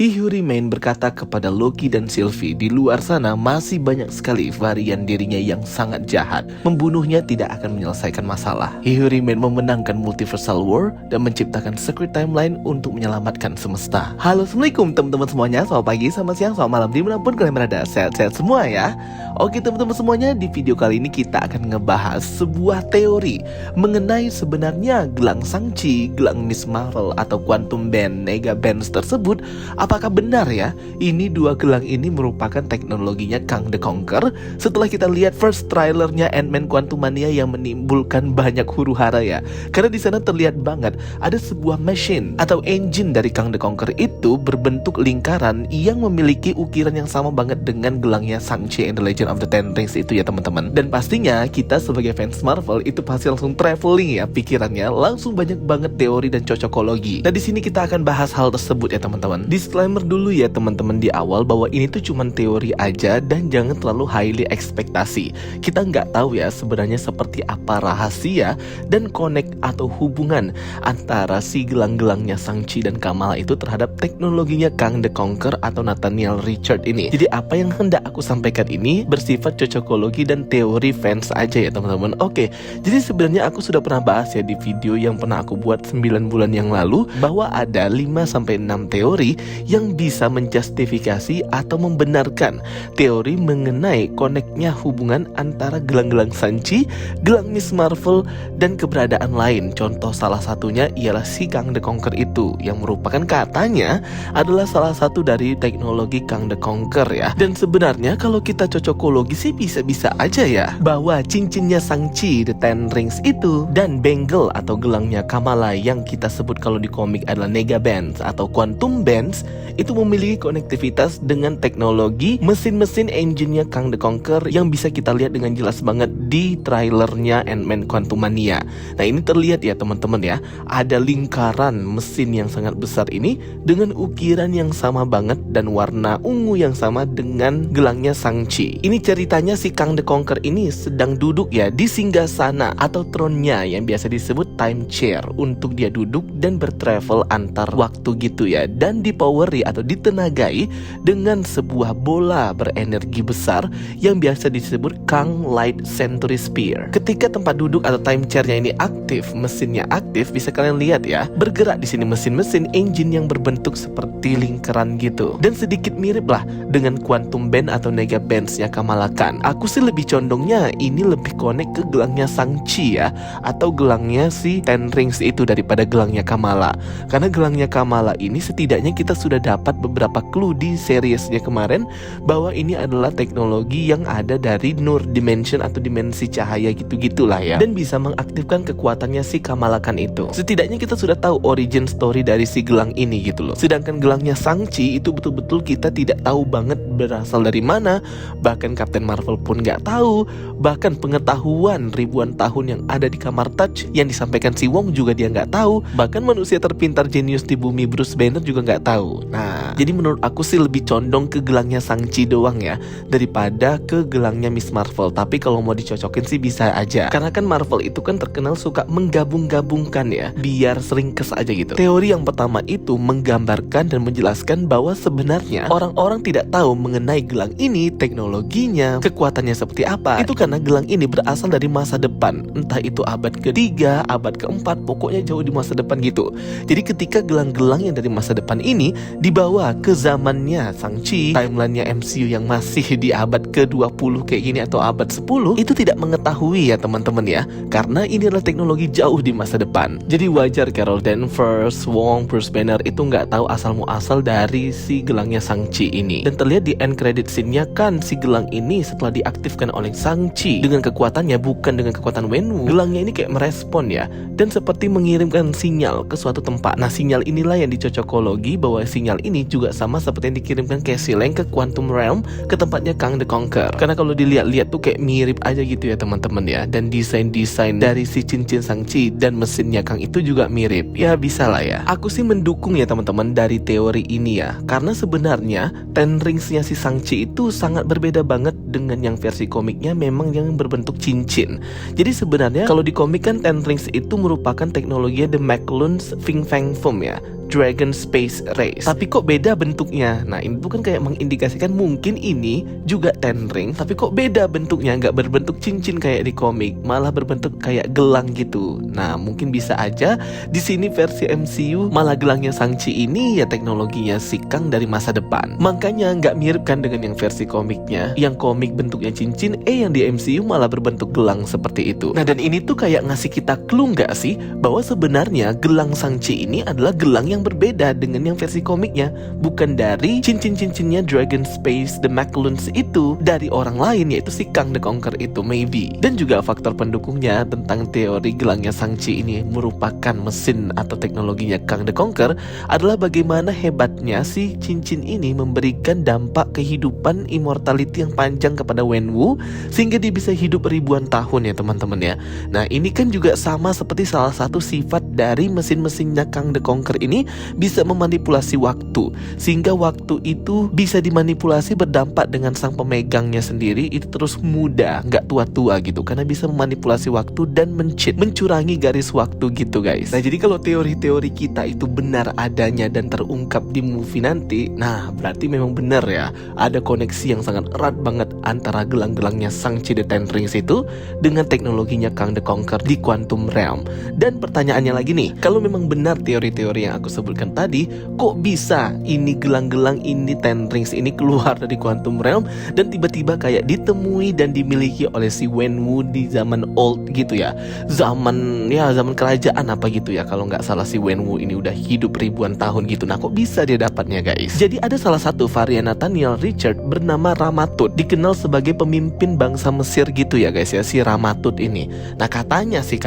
Hiyori Main berkata kepada Loki dan Sylvie, di luar sana masih banyak sekali varian dirinya yang sangat jahat. Membunuhnya tidak akan menyelesaikan masalah. Hiyori Main memenangkan Multiversal War dan menciptakan Secret Timeline untuk menyelamatkan semesta. Halo, assalamualaikum teman-teman semuanya. Selamat pagi, selamat siang, selamat malam, dimanapun kalian berada. Sehat-sehat semua ya. Oke teman-teman semuanya, di video kali ini kita akan ngebahas sebuah teori mengenai sebenarnya gelang Shang-Chi, gelang Miss Marvel atau Quantum Band, Nega Bands tersebut. Apakah benar ya, ini dua gelang ini merupakan teknologinya Kang the Conqueror? Setelah kita lihat first trailernya Ant-Man Quantumania yang menimbulkan banyak huru-hara ya. Karena di sana terlihat banget ada sebuah mesin atau engine dari Kang the Conqueror itu berbentuk lingkaran yang memiliki ukiran yang sama banget dengan gelangnya Shang-Chi and the Legend of the Ten Rings itu ya teman-teman. Dan pastinya kita sebagai fans Marvel itu pasti langsung traveling ya pikirannya, langsung banyak banget teori dan cocokologi. Nah di sini kita akan bahas hal tersebut ya teman-teman. Disclaimer dulu ya teman-teman di awal bahwa ini tuh cuma teori aja dan jangan terlalu highly ekspektasi. Kita nggak tahu ya sebenarnya seperti apa rahasia dan connect atau hubungan antara si gelang-gelangnya Shang-Chi dan Kamala itu terhadap teknologinya Kang the Conqueror atau Nathaniel Richard ini. Jadi apa yang hendak aku sampaikan ini bersifat cocokologi dan teori fans aja ya teman-teman. Oke, jadi sebenarnya aku sudah pernah bahas ya di video yang pernah aku buat 9 bulan yang lalu bahwa ada 5-6 teori yang bisa menjustifikasi atau membenarkan teori mengenai koneknya hubungan antara gelang-gelang Shang-Chi, gelang Miss Marvel, dan keberadaan lain. Contoh salah satunya ialah si Kang the Conqueror itu, yang merupakan katanya adalah salah satu dari teknologi Kang the Conqueror ya. Dan sebenarnya kalau kita cocokologi sih bisa-bisa aja ya, bahwa cincinnya Shang-Chi, the Ten Rings itu, dan bangle atau gelangnya Kamala yang kita sebut kalau di komik adalah Nega Bands atau Quantum Bands, itu memiliki konektivitas dengan teknologi mesin-mesin engine-nya Kang the Conqueror yang bisa kita lihat dengan jelas banget di trailernya Ant-Man Quantumania. Nah ini terlihat ya teman-teman ya, ada lingkaran mesin yang sangat besar ini dengan ukiran yang sama banget dan warna ungu yang sama dengan gelangnya Shang-Chi. Ini ceritanya si Kang the Conqueror ini sedang duduk ya di singgasana atau tronnya yang biasa disebut time chair untuk dia duduk dan bertravel antar waktu gitu ya, dan dipoweri atau ditenagai dengan sebuah bola berenergi besar yang biasa disebut Kang Light Century Spear. Ketika tempat duduk atau time chairnya ini aktif, mesinnya aktif, bisa kalian lihat ya, bergerak di sini mesin-mesin engine yang berbentuk seperti lingkaran gitu. Dan sedikit mirip lah dengan Quantum Band atau Nega Bands-nya Kamala Khan. Aku sih lebih condongnya ini lebih connect ke gelangnya Shang-Chi ya, atau gelangnya si Ten Rings itu daripada gelangnya Kamala. Karena gelangnya Kamala ini setidaknya kita sudah dapat beberapa clue di seriesnya kemarin bahwa ini adalah teknologi yang ada dari Nur Dimension atau dimensi cahaya gitu-gitulah ya, dan bisa mengaktifkan kekuatannya si Kamala Khan itu. Setidaknya kita sudah tahu origin story dari si gelang ini gitu loh. Sedangkan gelangnya Shang-Chi itu betul-betul kita tidak tahu banget berasal dari mana, bahkan Captain Marvel pun nggak tahu, bahkan pengetahuan ribuan tahun yang ada di kamar Touch yang disampaikan si Wong juga dia nggak tahu, bahkan manusia terpintar jenius di bumi Bruce Banner juga nggak tahu. Nah, jadi menurut aku sih lebih condong ke gelangnya Shang-Chi doang ya daripada ke gelangnya Miss Marvel. Tapi kalau mau dicocokin sih bisa aja, karena kan Marvel itu kan terkenal suka menggabung-gabungkan ya, biar ringkes aja gitu. Teori yang pertama itu menggambarkan dan menjelaskan bahwa sebenarnya orang-orang tidak tahu mengenai gelang ini, teknologinya, kekuatannya seperti apa. Itu karena gelang ini berasal dari masa depan, entah itu abad ke-3, abad ke-4, pokoknya jauh di masa depan gitu. Jadi ketika gelang-gelang yang dari masa depan ini dibawa ke zamannya Shang-Chi, timelinenya MCU yang masih di abad ke-20 kayak gini atau abad 10, itu tidak mengetahui ya teman-teman ya, karena ini adalah teknologi jauh di masa depan. Jadi wajar Carol Danvers, Wong, Bruce Banner itu nggak tahu asal-muasal dari si gelangnya Shang-Chi ini. Dan terlihat di end credit scene-nya kan si gelang ini setelah diaktifkan oleh Shang-Chi dengan kekuatannya, bukan dengan kekuatan Wenwu, gelangnya ini kayak merespon ya, dan seperti mengirimkan sinyal ke suatu tempat. Nah sinyal inilah yang dicocokologi bahwa sinyal ini juga sama seperti yang dikirimkan Cassie Lang ke Quantum Realm, ke tempatnya Kang the Conqueror. Karena kalau dilihat-lihat tuh kayak mirip aja gitu ya teman-teman ya, dan desain-desain dari si cincin Shang-Chi dan mesinnya Kang itu juga mirip. Ya bisa lah ya. Aku sih mendukung ya teman-teman dari teori ini ya, karena sebenarnya Ten Rings-nya si Shang-Chi itu sangat berbeda banget dengan yang versi komiknya, memang yang berbentuk cincin. Jadi sebenarnya kalau di komik kan Ten Rings itu merupakan teknologinya The McClune's Fin Fang Foam ya. Dragon Space Race. Tapi kok beda bentuknya? Nah, ini tuh kan kayak mengindikasikan mungkin ini juga Ten Ring, tapi kok beda bentuknya, nggak berbentuk cincin kayak di komik, malah berbentuk kayak gelang gitu. Nah, mungkin bisa aja di sini versi MCU malah gelangnya Shang-Chi ini ya teknologinya si Kang dari masa depan. Makanya nggak mirip kan dengan yang versi komiknya. Yang komik bentuknya cincin, yang di MCU malah berbentuk gelang seperti itu. Nah, dan ini tuh kayak ngasih kita clue nggak sih bahwa sebenarnya gelang Shang-Chi ini adalah gelang yang berbeda dengan yang versi komiknya, bukan dari cincin-cincinnya Dragon Space The Macloons itu, dari orang lain yaitu si Kang the Conqueror itu maybe. Dan juga faktor pendukungnya tentang teori gelangnya Shang-Chi ini merupakan mesin atau teknologinya Kang the Conqueror adalah bagaimana hebatnya si cincin ini memberikan dampak kehidupan immortality yang panjang kepada Wenwu sehingga dia bisa hidup ribuan tahun ya teman-teman ya. Nah, ini kan juga sama seperti salah satu sifat dari mesin-mesinnya Kang the Conqueror ini, bisa memanipulasi waktu sehingga waktu itu bisa dimanipulasi berdampak dengan sang pemegangnya sendiri itu terus muda, nggak tua-tua gitu, karena bisa memanipulasi waktu dan mencurangi garis waktu gitu guys. Nah, jadi kalau teori-teori kita itu benar adanya dan terungkap di movie nanti, nah berarti memang benar ya, ada koneksi yang sangat erat banget antara gelang-gelangnya Shang-Chi the Ten Rings itu dengan teknologinya Kang the Conqueror di Quantum Realm. Dan pertanyaannya lagi nih, kalau memang benar teori-teori yang aku sebutkan tadi, kok bisa ini gelang-gelang ini Ten Rings ini keluar dari Quantum Realm dan tiba-tiba kayak ditemui dan dimiliki oleh si Wenwu di zaman old gitu ya, zaman kerajaan apa gitu ya, kalau nggak salah si Wenwu ini udah hidup ribuan tahun gitu. Nah, kok bisa dia dapatnya guys? Jadi ada salah satu varian Nathaniel Richard bernama Ramatut, dikenal sebagai pemimpin bangsa Mesir gitu ya guys ya, si Ramatut ini. Nah, katanya si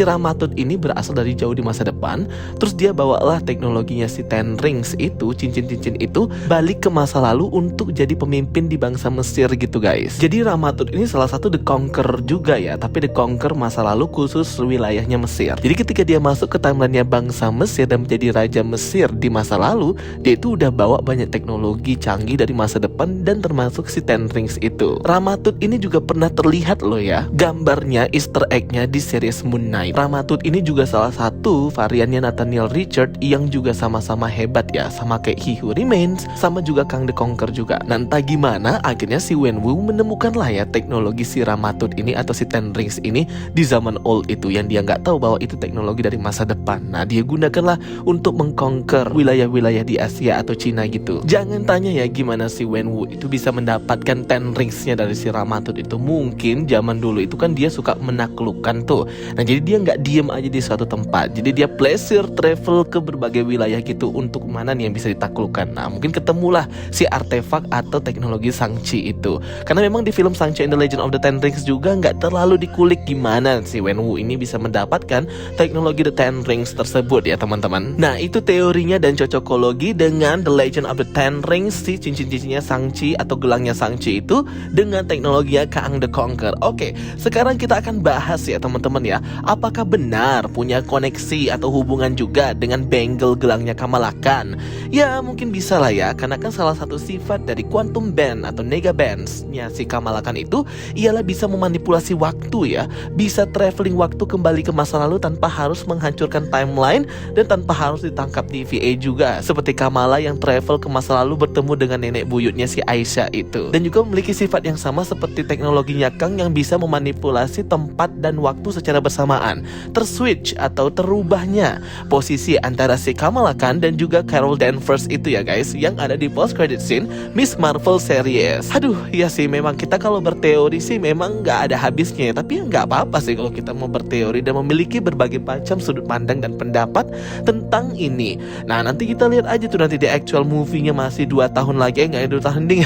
Ramatut ini berasal dari jauh di masa depan, terus dia bawalah teknologinya si Ten Rings itu, cincin-cincin itu, balik ke masa lalu untuk jadi pemimpin di bangsa Mesir gitu guys. Jadi Ramatut ini salah satu The Conqueror juga ya, tapi The Conqueror masa lalu khusus wilayahnya Mesir. Jadi ketika dia masuk ke timelinenya bangsa Mesir dan menjadi raja Mesir di masa lalu, dia itu udah bawa banyak teknologi canggih dari masa depan dan termasuk si Ten Rings itu. Ramatut ini juga pernah terlihat loh ya, gambarnya Easter egg-nya di series Moon Knight. Ramatut ini juga salah satu variannya Nathaniel Richard yang juga sama-sama hebat ya, sama kayak He Who Remains, sama juga Kang the Conqueror juga. Nah, entah gimana akhirnya si Wenwu menemukan lah ya teknologi si Ramatut ini atau si Ten Rings ini di zaman old itu, yang dia nggak tahu bahwa itu teknologi dari masa depan. Nah, dia gunakanlah untuk mengconquer wilayah-wilayah di Asia atau Cina gitu. Jangan tanya ya gimana si Wenwu itu bisa mendapatkan Ten Rings-nya dari si Ramatut itu. Mungkin zaman dulu itu kan dia suka menaklukkan tuh. Nah, jadi dia nggak diem aja di suatu tempat. Jadi dia pleasure travel ke berbagai wilayah gitu untuk mana nih yang bisa ditaklukkan. Nah, mungkin ketemulah si artefak atau teknologi Shang-Chi itu. Karena memang di film Shang-Chi and the Legend of the Ten Rings juga nggak terlalu dikulik gimana si Wenwu ini bisa mendapatkan teknologi The Ten Rings tersebut ya teman-teman. Nah, itu teorinya dan cocokologi dengan The Legend of the Ten Rings, si cincin-cincinnya Shang-Chi atau gelangnya Shang-Chi itu dengan teknologinya Kang the Conqueror. Oke, sekarang kita akan bahas ya teman-teman ya, apakah benar punya koneksi atau hubungan juga dengan bangle gelangnya Kamala Khan? Ya, mungkin bisa lah ya, karena kan salah satu sifat dari Quantum Band atau Nega Bands-nya si Kamala Khan itu ialah bisa memanipulasi waktu ya, bisa traveling waktu kembali ke masa lalu tanpa harus menghancurkan timeline dan tanpa harus ditangkap TVA juga, seperti Kamala yang travel ke masa lalu bertemu dengan nenek buyutnya si Aisyah itu. Dan juga memiliki sifat yang sama seperti teknologinya Kang yang bisa memanipulasi tempat dan waktu secara bersamaan, terswitch atau terubahnya posisi antara si Kamala Khan dan juga Carol Danvers itu ya guys, yang ada di post credit scene Miss Marvel series. Aduh, ya sih memang kita kalau berteori sih memang nggak ada habisnya ya, tapi ya nggak apa-apa sih kalau kita mau berteori dan memiliki berbagai macam sudut pandang dan pendapat tentang ini. Nah, nanti kita lihat aja tuh nanti di actual movie-nya masih 2 tahun lagi, nggak 2 tahun ding.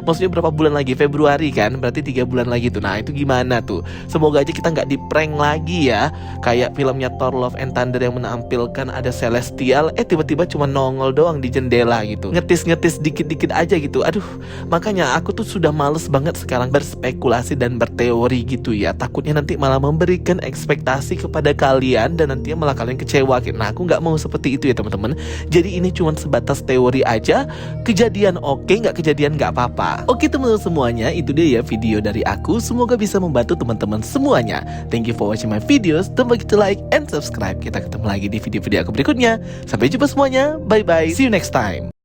Maksudnya berapa bulan lagi? Februari kan? Berarti 3 bulan lagi tuh. Nah, itu gimana tuh? Semoga aja kita nggak di-prank lagi ya, kayak filmnya Thor Love and Thunder yang menampilkan ada Celestial, tiba-tiba cuma nongol doang di jendela gitu, ngetis-ngetis dikit-dikit aja gitu. Aduh, makanya aku tuh sudah males banget sekarang berspekulasi dan berteori gitu ya. Takutnya nanti malah memberikan ekspektasi kepada kalian dan nantinya malah kalian kecewa. Nah, aku nggak mau seperti itu ya teman-teman. Jadi ini cuma sebatas teori aja. Kejadian oke, nggak kejadian nggak apa-apa. Oke teman-teman semuanya, itu dia ya video dari aku. Semoga bisa membantu teman-teman semuanya. Thank you for watching my videos. Don't forget to like and subscribe. Kita ketemu lagi di video-video aku berikutnya. Sampai jumpa semuanya, bye-bye, see you next time.